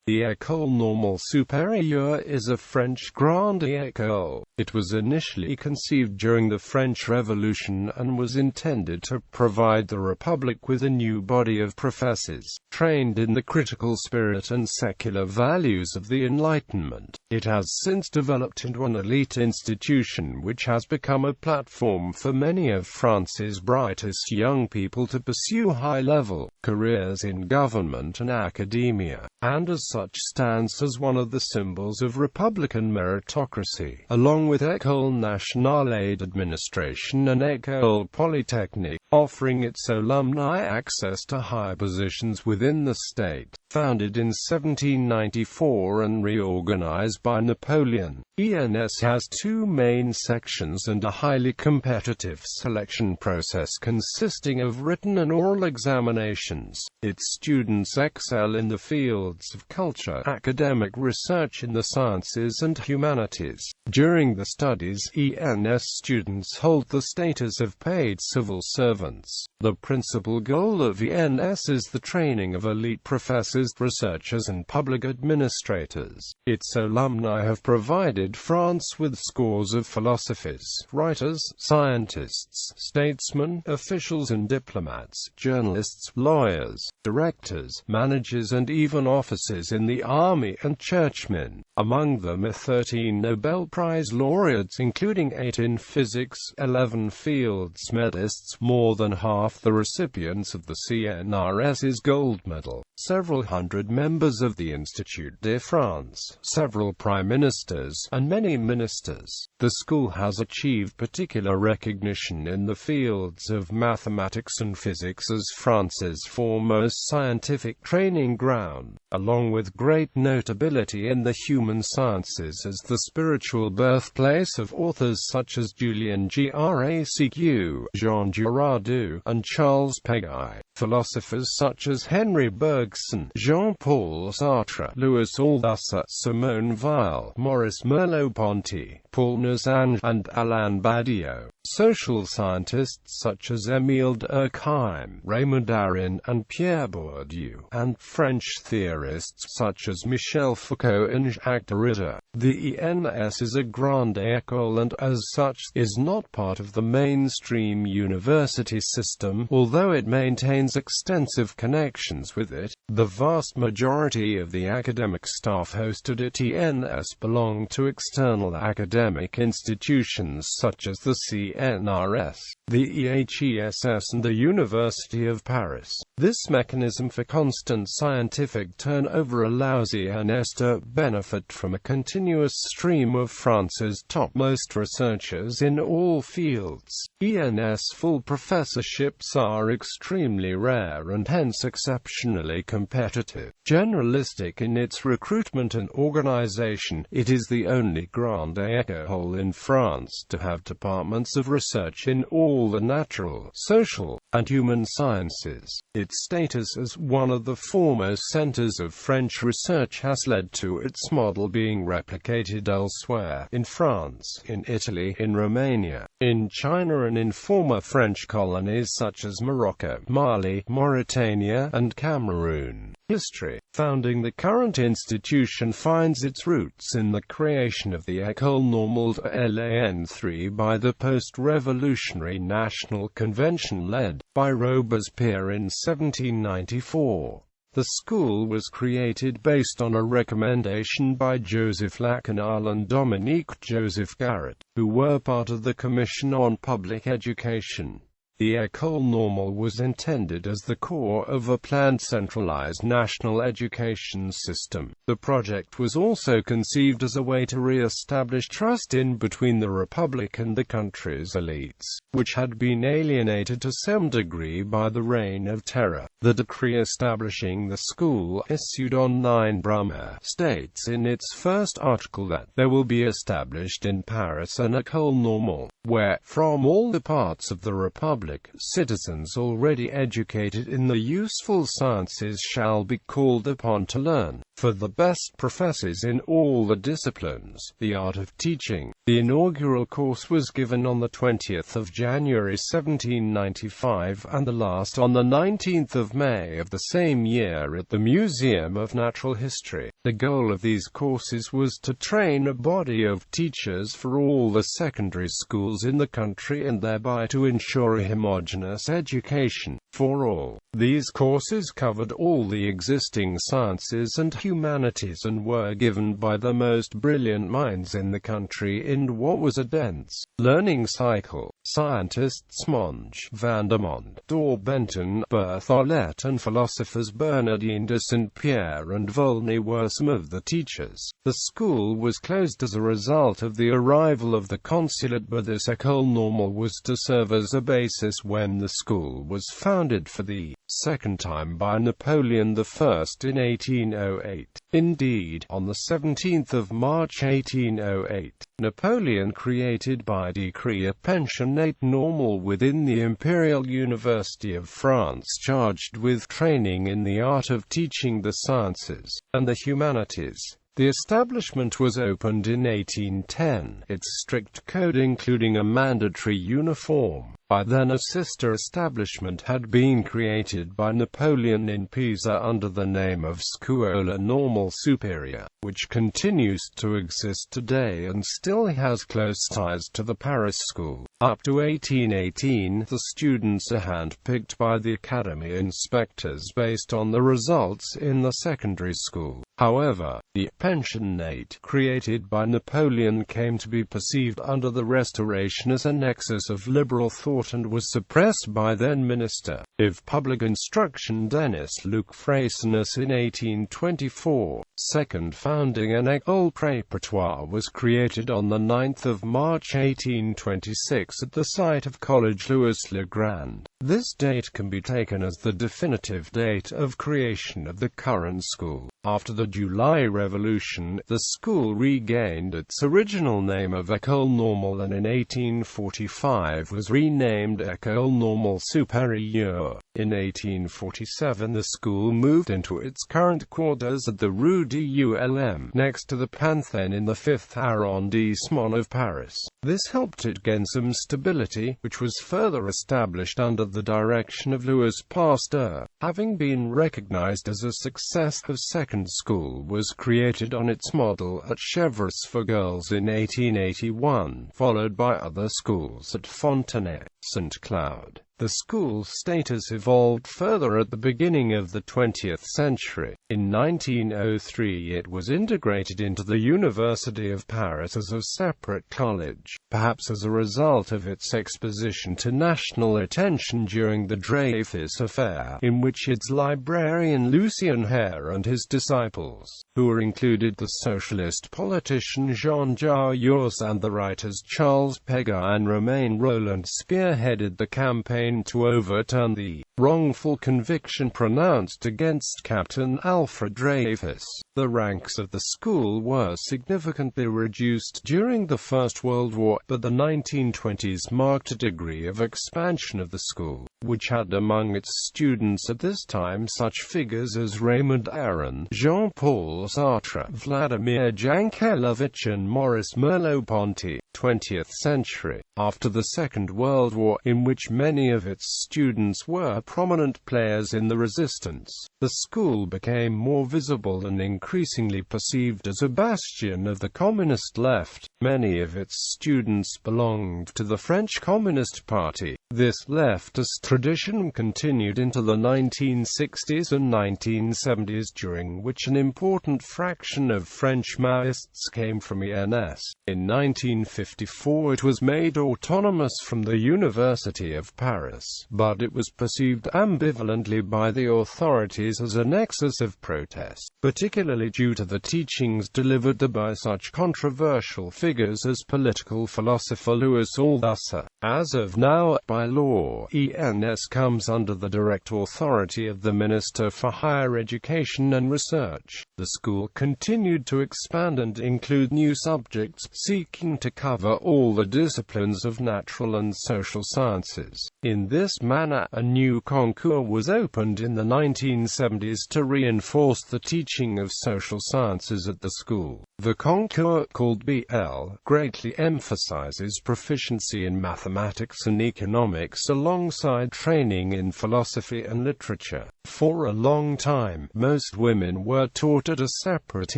The École Normale Supérieure is a French grande école. It was initially conceived during the French Revolution and was intended to provide the Republic with a new body of professors, trained in the critical spirit and secular values of the Enlightenment. It has since developed into an elite institution which has become a platform for many of France's brightest young people to pursue high-level careers in government and academia, and as such stands as one of the symbols of Republican meritocracy, along with École Nationale administration and École Polytechnique, offering its alumni access to high positions within the state. Founded in 1794 and reorganized by Napoleon, ENS has two main sections and a highly competitive selection process consisting of written and oral examinations. Its students excel in the fields of culture, academic research in the sciences and humanities. During the studies, ENS students hold the status of paid civil servants. The principal goal of ENS is the training of elite professors, researchers and public administrators. Its alumni have provided France with scores of philosophers, writers, scientists, statesmen, officials and diplomats, journalists, lawyers, directors, managers and even officers in the army and churchmen. Among them are 13 Nobel Prize laureates, including 8 in physics, 11 fields medalists, more than half the recipients of the CNRS's gold medal, several hundred members of the Institut de France, several prime ministers, and many ministers. The school has achieved particular recognition in the fields of mathematics and physics as France's foremost scientific training ground, along with great notability in the human sciences as the spiritual birthplace of authors such as Julien Gracq, Jean Giraudoux, and Charles Péguy. Philosophers such as Henri Bergson, Jean-Paul Sartre, Louis Althusser, Simone Weil, Maurice Merleau-Ponty, Paul Nozange, and Alain Badiou. Social scientists such as Émile Durkheim, Raymond Aron, and Pierre Bourdieu, and French theorists such as Michel Foucault and Jacques Derrida. The ENS is a grande école and, as such, is not part of the mainstream university system, although it maintains extensive connections with it. The vast majority of the academic staff hosted at ENS belong to external academic institutions such as the CNRS, the EHESS and the University of Paris. This mechanism for constant scientific turnover allows ENS to benefit from a continuous stream of France's topmost researchers in all fields. ENS full professorships are extremely rare and hence exceptionally competitive. Generalistic in its recruitment and organization, it is the only grande école in France to have departments of research in all the natural, social, and human sciences. Its status as one of the foremost centers of French research has led to its model being replicated elsewhere, in France, in Italy, in Romania, in China and in former French colonies such as Morocco, Mali, Mauritania, and Cameroon. History. Founding the current institution finds its roots in the creation of the École Normale LAN3 by the post-revolutionary National Convention led by Robespierre in 1794. The school was created based on a recommendation by Joseph Lacanal and Dominique Joseph Garrett, who were part of the Commission on Public Education. The École Normale was intended as the core of a planned centralized national education system. The project was also conceived as a way to re-establish trust in between the Republic and the country's elites, which had been alienated to some degree by the Reign of Terror. The decree establishing the school, issued on 9 Brumaire, states in its first article that there will be established in Paris an École Normale, where, from all the parts of the Republic, public, citizens already educated in the useful sciences shall be called upon to learn, for the best professors in all the disciplines, the art of teaching. The inaugural course was given on the 20th of January 1795 and the last on the 19th of May of the same year at the Museum of Natural History. The goal of these courses was to train a body of teachers for all the secondary schools in the country and thereby to ensure a homogeneous education for all. These courses covered all the existing sciences and humanities and were given by the most brilliant minds in the country in what was a dense learning cycle. Scientists Monge, Vandermonde, Benton, Berthollet and philosophers Bernardin de Saint-Pierre and Volney were some of the teachers. The school was closed as a result of the arrival of the consulate, but this École Normale was to serve as a basis when the school was founded for the second time by Napoleon I in 1808. Indeed, on the 17th of March 1808, Napoleon created by decree a pensionnat normal within the Imperial University of France, charged with training in the art of teaching the sciences and the humanities. The establishment was opened in 1810, its strict code including a mandatory uniform. By then a sister establishment had been created by Napoleon in Pisa under the name of École Normale Supérieure, which continues to exist today and still has close ties to the Paris school. Up to 1818, the students are hand-picked by the academy inspectors based on the results in the secondary school. However, the pensionnat created by Napoleon came to be perceived under the Restoration as a nexus of liberal thought and was suppressed by then Minister of Public Instruction Denis-Luc Freycinet in 1824. Second founding an école préparatoire was created on the 9th of March 1826 at the site of Collège Louis-le-Grand. This date can be taken as the definitive date of creation of the current school. After the July Revolution, the school regained its original name of École Normale and in 1845 was renamed École Normale Supérieure. In 1847 the school moved into its current quarters at the Rue d'Ulm, next to the Panthéon in the 5th arrondissement of Paris. This helped it gain some stability, which was further established under the direction of Louis Pasteur. Having been recognized as a success, a second school was created on its model at Chevreuse for girls in 1881, followed by other schools at Fontenay, St. Cloud. The school's status evolved further at the beginning of the 20th century. In 1903 it was integrated into the University of Paris as a separate college, perhaps as a result of its exposition to national attention during the Dreyfus affair, in which its librarian Lucien Hare and his disciples, who were included the socialist politician Jean Jaurès and the writers Charles Péguy and Romain Rolland, spearheaded the campaign to overturn the wrongful conviction pronounced against Captain Alfred Dreyfus. The ranks of the school were significantly reduced during the First World War, but the 1920s marked a degree of expansion of the school, which had among its students at this time such figures as Raymond Aron, Jean-Paul Sartre, Vladimir Jankélévitch and Maurice Merleau-Ponty. 20th century. After the Second World War, in which many of its students were prominent players in the resistance, the school became more visible and increasingly perceived as a bastion of the communist left. Many of its students belonged to the French Communist Party. This leftist tradition continued into the 1960s and 1970s, during which an important fraction of French Maoists came from ENS. In 1954 it was made autonomous from the University of Paris, but it was perceived ambivalently by the authorities as a nexus of protest, particularly due to the teachings delivered there by such controversial figures as political philosopher Louis Althusser. As of now, by law, ENS comes under the direct authority of the Minister for Higher Education and Research. The school continued to expand and include new subjects, seeking to cover all the disciplines of natural and social sciences. In this manner, a new concours was opened in the 1970s to reinforce the teaching of social sciences at the school. The concours, called BL, greatly emphasizes proficiency in mathematics and economics alongside training in philosophy and literature. For a long time, most women were taught at a separate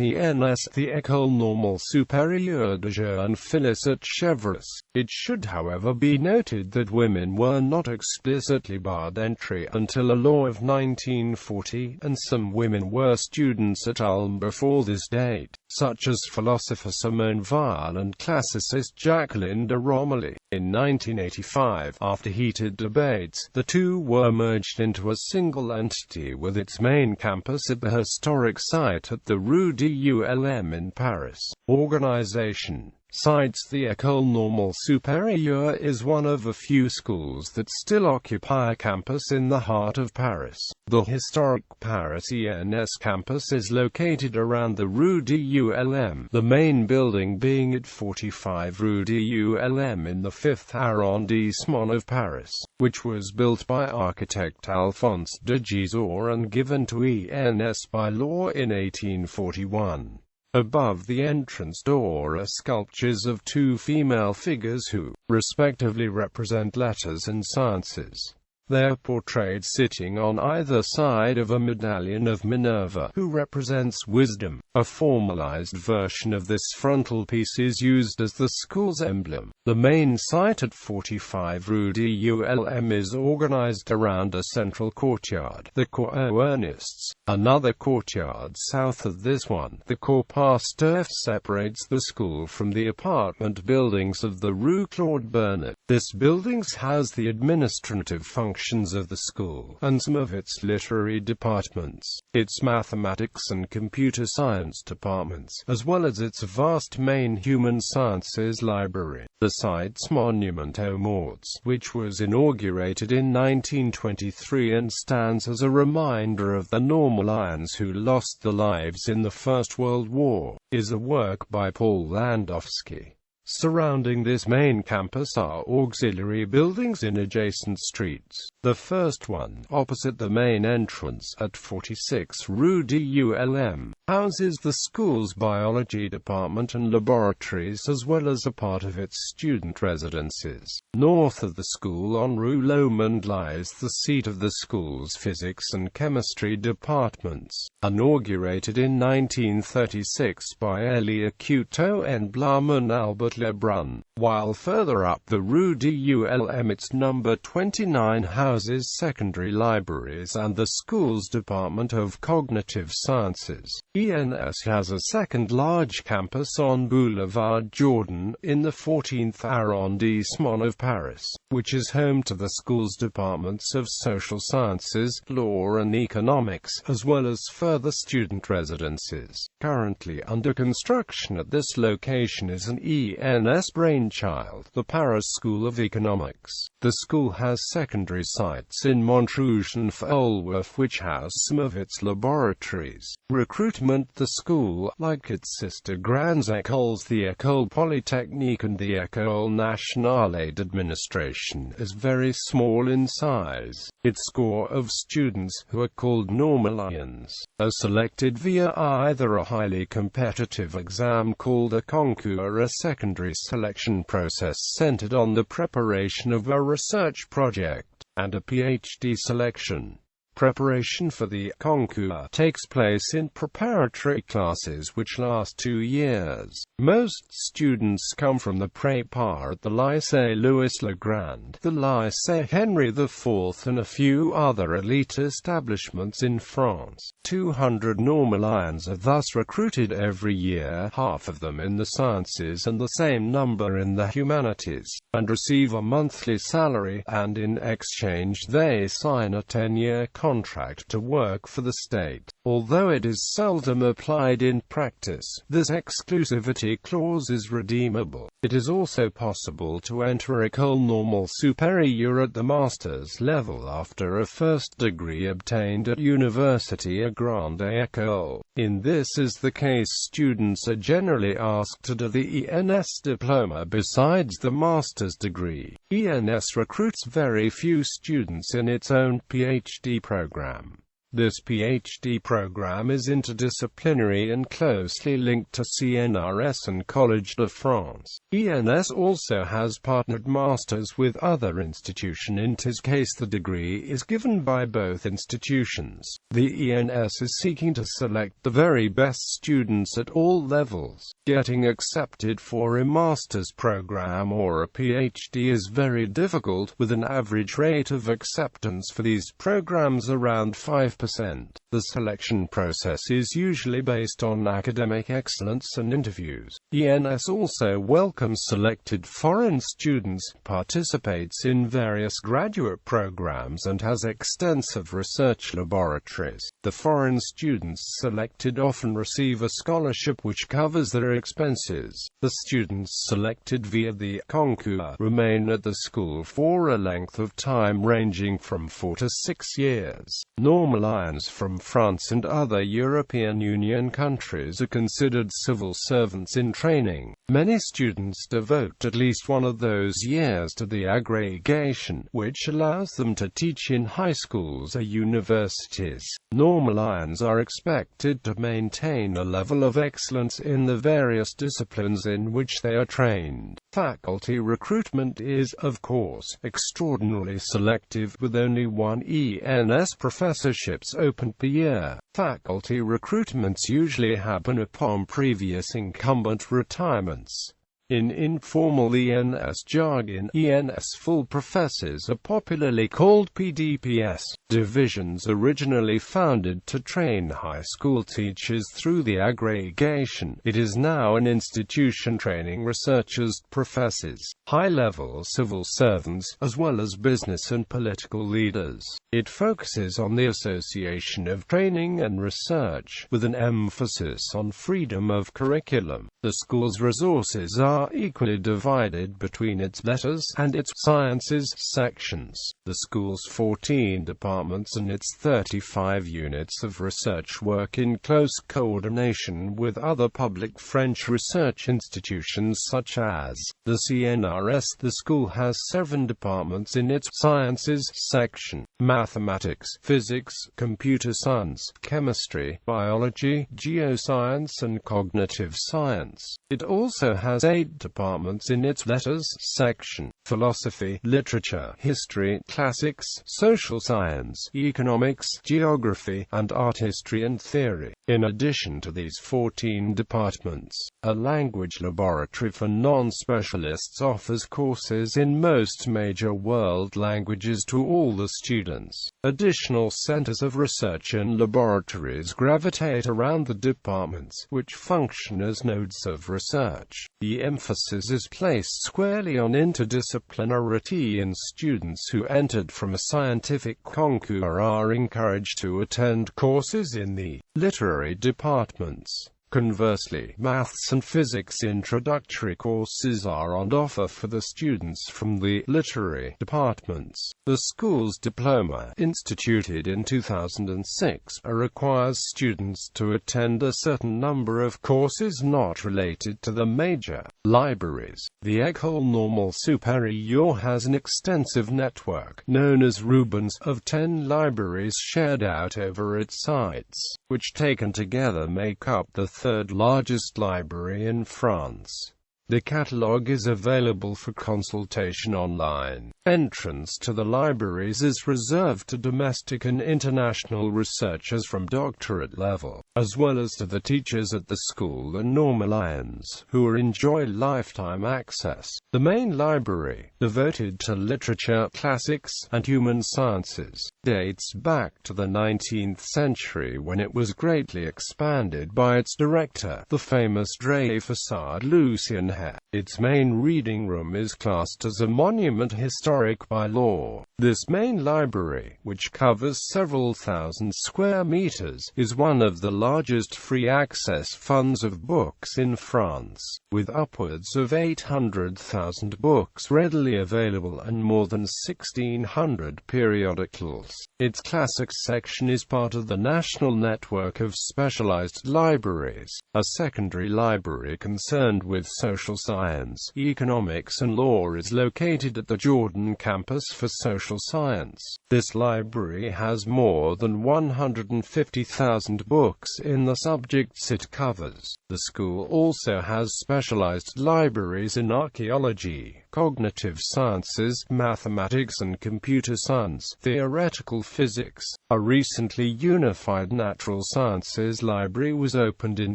ENS, the École Normale Supérieure de Jeunes Filles at Chevreuse. It should however be noted that women were not explicitly barred entry until a law of 1940, and some women were students at Ulm before this date, such as philosopher Simone Weil and classicist Jacqueline de Romilly. In 1985, after heated debates, the two were merged into a single entity with its main campus at the historic site at the Rue d'Ulm in Paris. Organization cites the École Normale Supérieure is one of a few schools that still occupy a campus in the heart of Paris. The historic Paris ENS campus is located around the Rue d'Ulm, the main building being at 45 Rue d'Ulm in the 5th arrondissement of Paris, which was built by architect Alphonse de Gisors and given to ENS by law in 1841. Above the entrance door are sculptures of two female figures who, respectively, represent letters and sciences. They are portrayed sitting on either side of a medallion of Minerva, who represents wisdom. A formalized version of this frontalpiece is used as the school's emblem. The main site at 45 Rue d'Ulm is organized around a central courtyard, the Cour aux Ernistes. Another courtyard south of this one, the Cour Pasteur, separates the school from the apartment buildings of the Rue Claude Bernard. This buildings house the administrative functions of the school, and some of its literary departments, its mathematics and computer science departments, as well as its vast main human sciences library. The site's monument aux Morts, which was inaugurated in 1923 and stands as a reminder of the Normalians who lost their lives in the First World War, is a work by Paul Landowski. Surrounding this main campus are auxiliary buildings in adjacent streets. The first one, opposite the main entrance at 46 Rue d'Ulm, houses the school's biology department and laboratories as well as a part of its student residences. North of the school on Rue Lomond lies the seat of the school's physics and chemistry departments, inaugurated in 1936 by Elie Couteau and Blaman Albert Lebrun, while further up the Rue d'Ulm its number 29 houses secondary libraries and the school's Department of Cognitive Sciences. ENS has a second large campus on Boulevard Jourdan, in the 14th arrondissement of Paris, which is home to the school's departments of social sciences, law and economics, as well as further student residences. Currently under construction at this location is an ENS brainchild, the Paris School of Economics. The school has secondary sites in Montrouge and Faulworth which house some of its laboratories. Recruitment. The school, like its sister grandes écoles the École Polytechnique and the École Nationale administration, is very small in size. Its score of students, who are called Normalians, are selected via either a highly competitive exam called a concours or a secondary selection process centered on the preparation of a research project, and a PhD selection. Preparation for the concours takes place in preparatory classes which last 2 years. Most students come from the Prépa at the Lycée Louis-le-Grand, the Lycée Henry IV and a few other elite establishments in France. 200 Normalians are thus recruited every year, half of them in the sciences and the same number in the humanities, and receive a monthly salary, and in exchange they sign a 10-year contract contract to work for the state. Although it is seldom applied in practice, this exclusivity clause is redeemable. It is also possible to enter École Normale Supérieure at the master's level after a first degree obtained at university or grande école. In this is the case, students are generally asked to do the ENS diploma besides the master's degree. ENS recruits very few students in its own PhD program. This PhD program is interdisciplinary and closely linked to CNRS and Collège de France. ENS also has partnered masters with other institutions. In this case, the degree is given by both institutions. The ENS is seeking to select the very best students at all levels. Getting accepted for a master's program or a PhD is very difficult, with an average rate of acceptance for these programs around 5%. The selection process is usually based on academic excellence and interviews. ENS also welcomes selected foreign students, participates in various graduate programs, and has extensive research laboratories. The foreign students selected often receive a scholarship which covers their expenses. The students selected via the concours remain at the school for a length of time ranging from 4 to 6 years. Normalians from France and other European Union countries are considered civil servants in training. Many students devote at least one of those years to the agrégation, which allows them to teach in high schools or universities. Normalians are expected to maintain a level of excellence in the various disciplines in which they are trained. Faculty recruitment is, of course, extraordinarily selective, with only one ENS professorships open per year. Faculty recruitments usually happen upon previous incumbent retirements. In informal ENS jargon, ENS full professors are popularly called PDPS. Divisions originally founded to train high school teachers through the agrégation. It is now an institution training researchers, professors, high-level civil servants, as well as business and political leaders. It focuses on the association of training and research, with an emphasis on freedom of curriculum. The school's resources are equally divided between its letters and its sciences sections. The school's 14 departments and its 35 units of research work in close coordination with other public French research institutions such as the CNRS. The school has 7 departments in its sciences section: mathematics, physics, computer science, chemistry, biology, geoscience, and cognitive science. It also has 8 departments in its letters section: philosophy, literature, history, classics, social science, economics, geography, and art history and theory. In addition to these 14 departments, a language laboratory for non-specialists offers courses in most major world languages to all the students. Additional centers of research and laboratories gravitate around the departments, which function as nodes of research. The emphasis is placed squarely on interdisciplinarity, and students who entered from a scientific concours are encouraged to attend courses in the literary departments. Conversely, maths and physics introductory courses are on offer for the students from the literary departments. The school's diploma, instituted in 2006, requires students to attend a certain number of courses not related to the major libraries. The École Normale Supérieure has an extensive network, known as Rubens, of 10 libraries shared out over its sites, which taken together make up the third largest library in France. The catalogue is available for consultation online. Entrance to the libraries is reserved to domestic and international researchers from doctorate level, as well as to the teachers at the school and Normalians, who enjoy lifetime access. The main library, devoted to literature, classics, and human sciences, dates back to the 19th century, when it was greatly expanded by its director, the famous Drey Facade Lucien Supérieure. Its main reading room is classed as a monument historique by law. This main library, which covers several thousand square meters, is one of the largest free-access funds of books in France, with upwards of 800,000 books readily available and more than 1,600 periodicals. Its classics section is part of the national network of specialized libraries, a secondary library concerned with social science, economics and law is located at the Jordan campus for social science. This library has more than 150,000 books in the subjects it covers. The school also has specialized libraries in archaeology, cognitive sciences, mathematics and computer science, theoretical physics. A recently unified natural sciences library was opened in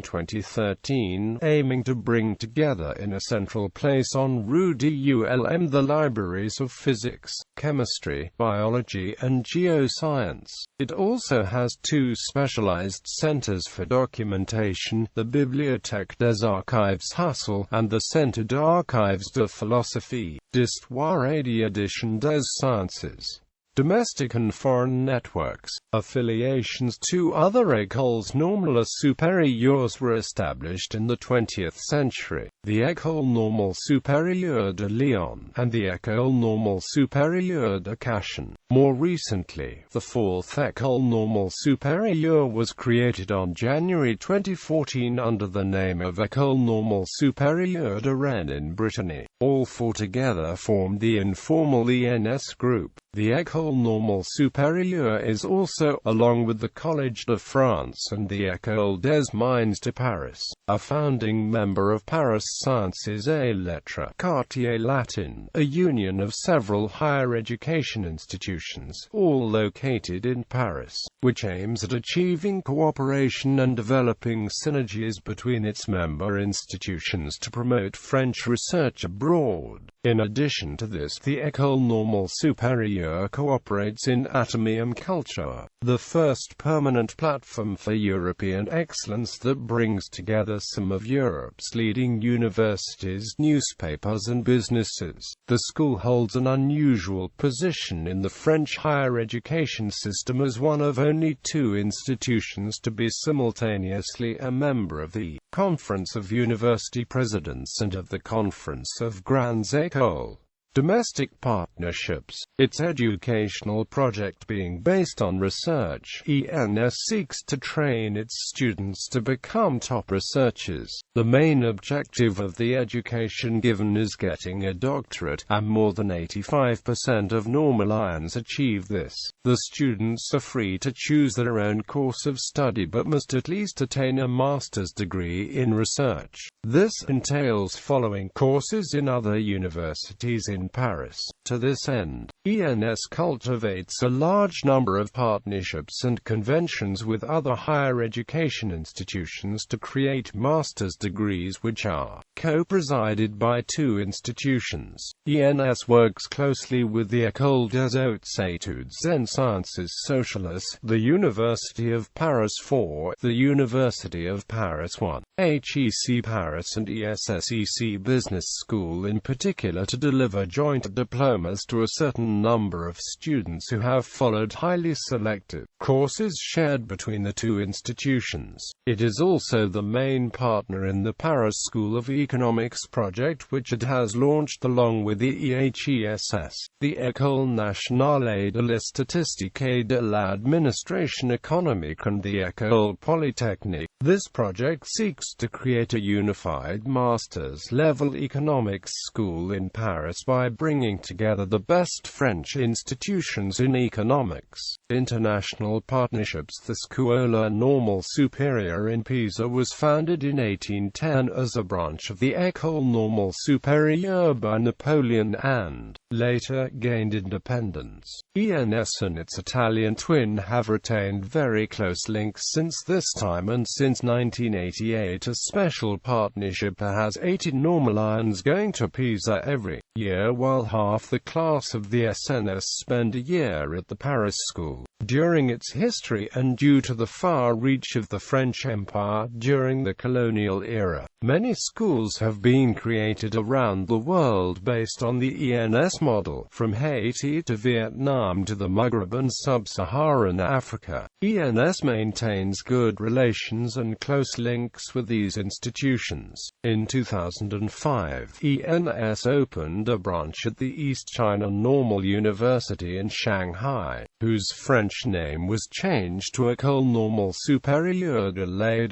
2013, aiming to bring together in a central place on Rue d'Ulm the libraries of physics, chemistry, biology and geoscience. It also has two specialized centers for documentation, the Bibliothèque des Archives Husserl and the Centre d'Archives de Philosophie, d'Histoire et d'édition des Sciences. Domestic and foreign networks. Affiliations to other écoles normales supérieures were established in the 20th century. The École Normale Supérieure de Lyon and the École Normale Supérieure de Caen. More recently, the fourth École Normale Supérieure was created on January 2014 under the name of École Normale Supérieure de Rennes in Brittany. All four together formed the informal ENS group. The École Normale Supérieure is also, along with the Collège de France and the École des Mines de Paris, a founding member of Paris Sciences et Lettres Quartier Latin, a union of several higher education institutions, all located in Paris, which aims at achieving cooperation and developing synergies between its member institutions to promote French research abroad. In addition to this, the École Normale Supérieure cooperates in atomy and culture, the first permanent platform for European excellence that brings together some of Europe's leading universities, newspapers and businesses. The school holds an unusual position in the French higher education system as one of only two institutions to be simultaneously a member of the Conference of University Presidents and of the Conference of Grandes Écoles. Domestic partnerships. Its educational project being based on research, ENS seeks to train its students to become top researchers. The main objective of the education given is getting a doctorate, and more than 85% of normalians achieve this. The students are free to choose their own course of study but must at least attain a master's degree in research. This entails following courses in other universities in Paris. To this end, ENS cultivates a large number of partnerships and conventions with other higher education institutions to create master's degrees which are co-presided by two institutions. ENS works closely with the École des Hautes Études en Sciences Sociales, the University of Paris 4, the University of Paris 1, HEC Paris and ESSEC Business School in particular to deliver joint diplomas to a certain number of students who have followed highly selective courses shared between the two institutions. It is also the main partner in the Paris School of Economics project which it has launched along with the EHESS, the École Nationale de la Statistique et de l'Administration Économique and the École Polytechnique. This project seeks to create a unified master's-level economics school in Paris by bringing together the best French institutions in economics. International partnerships. The École Normale Supérieure in Pisa was founded in 1810 as a branch of the École Normale Supérieure by Napoleon and later gained independence. ENS and its Italian twin have retained very close links since this time, and since 1988 a special partnership has 80 Normalians going to Pisa every year, while half the class of the SNS spend a year at the Paris school. During its history, and due to the far reach of the French Empire during the colonial era, many schools have been created around the world based on the ENS model, from Haiti to Vietnam to the Maghreb and sub-Saharan Africa. ENS maintains good relations and close links with these institutions. In 2005, ENS opened a branch at the East China Normal University in Shanghai, whose French name was changed to École Normale Supérieure de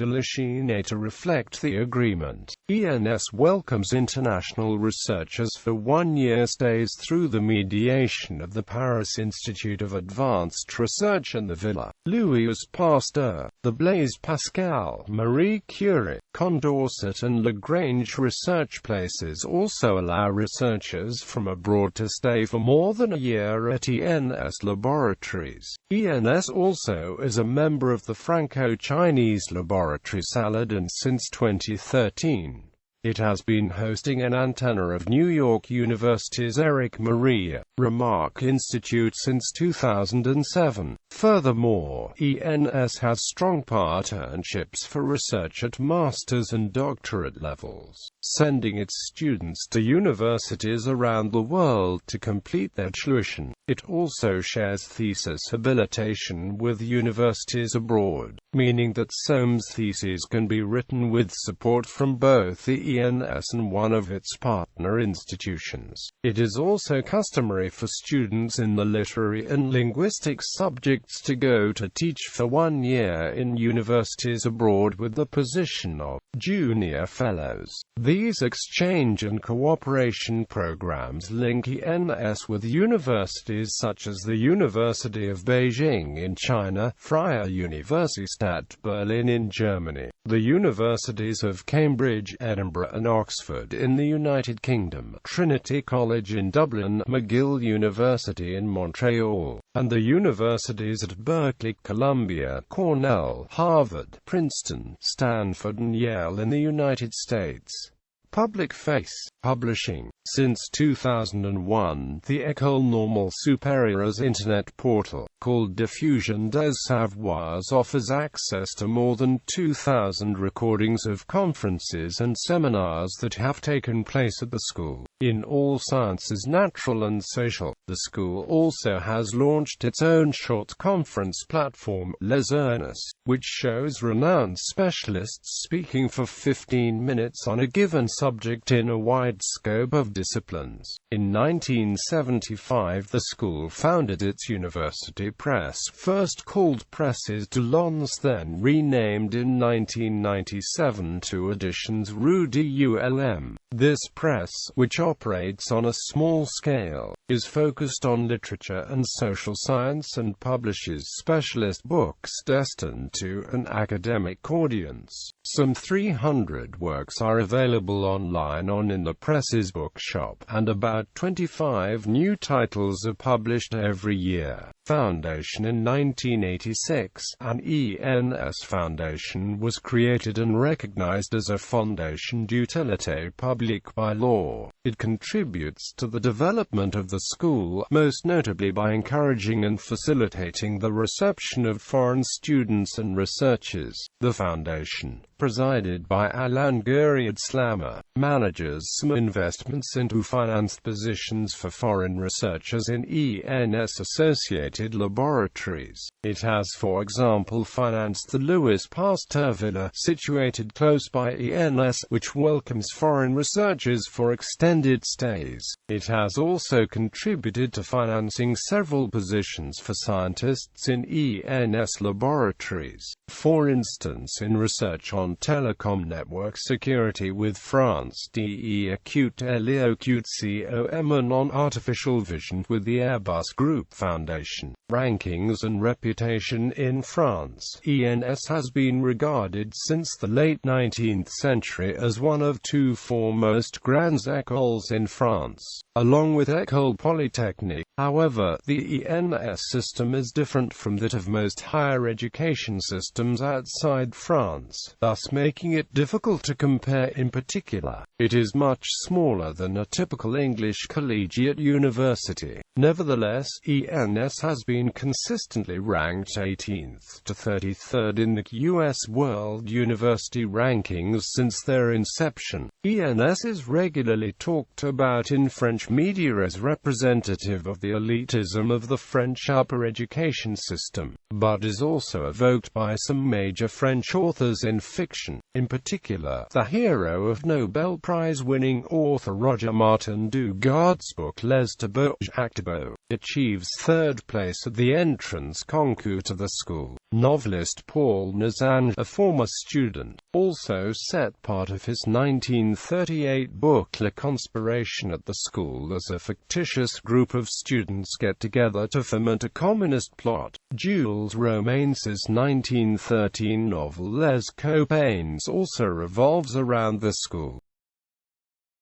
la Chine to reflect the agreement. ENS welcomes international researchers for one-year stays through the mediation of the Paris Institute of Advanced Research and the Villa Louis Pasteur. The Blaise Pascal, Marie Curie, Condorcet and Lagrange research places also allow researchers from abroad to stay for more than a year at ENS laboratories. ENS also is a member of the Franco-Chinese Laboratory SALAD, and since 2013, it has been hosting an antenna of New York University's Eric Maria Remarque Institute since 2007. Furthermore, ENS has strong partnerships for research at master's and doctorate levels, sending its students to universities around the world to complete their tuition. It also shares thesis habilitation with universities abroad, meaning that SOM's theses can be written with support from both the ENS and one of its partner institutions. It is also customary for students in the literary and linguistic subjects to go to teach for 1 year in universities abroad with the position of junior fellows. These exchange and cooperation programs link ENS with universities such as the University of Beijing in China, Freie Universität Berlin in Germany, the universities of Cambridge, Edinburgh and Oxford in the United Kingdom, Trinity College in Dublin, McGill University in Montreal, and the universities at Berkeley, Columbia, Cornell, Harvard, Princeton, Stanford and Yale in the United States. Public face publishing. Since 2001, the École Normale Supérieure's internet portal, called Diffusion des Savoirs, offers access to more than 2,000 recordings of conferences and seminars that have taken place at the school, in all sciences, natural and social. The school also has launched its own short conference platform, Les Ernest, which shows renowned specialists speaking for 15 minutes on a given subject in a wide scope of disciplines. In 1975, the school founded its university press, first called Presses de Lons, then renamed in 1997 to Editions Rue d'Ulm. This press, which operates on a small scale, is focused on literature and social science and publishes specialist books destined to an academic audience. Some 300 works are available online in the Press's bookshop, and about 25 new titles are published every year. Foundation in 1986, an ENS Foundation was created and recognized as a fondation d'utilité publique by law. It contributes to the development of the school, most notably by encouraging and facilitating the reception of foreign students and researchers. The foundation, presided by Alan Guriad Slammer, manages some investments into financed positions for foreign researchers in ENS-associated laboratories. It has, for example, financed the Louis Pasteur Villa, situated close by ENS, which welcomes foreign researchers for extended stays. It has also contributed to financing several positions for scientists in ENS laboratories, for instance in research on on telecom network security with France d'Écoute Com, and on artificial vision with the Airbus Group Foundation. Rankings and reputation in France. ENS has been regarded since the late 19th century as one of two foremost grandes écoles in France, along with École Polytechnique. However, the ENS system is different from that of most higher education systems outside France, thus making it difficult to compare. In particular, it is much smaller than a typical English collegiate university. Nevertheless, ENS has been consistently ranked 18th to 33rd in the U.S. World University Rankings since their inception. ENS is regularly talked about in French media as representative of the elitism of the French upper education system, but is also evoked by some major French authors in fiction. In particular, the hero of Nobel Prize-winning author Roger Martin du Gard's book Les Tableaux Actable achieves third place at the entrance concours to the school. Novelist Paul Nizange, a former student, also set part of his 1938 book La Conspiration at the school as a fictitious group of students get together to foment a communist plot. Jules Romanes's 1913 novel Les Copains also revolves around the school.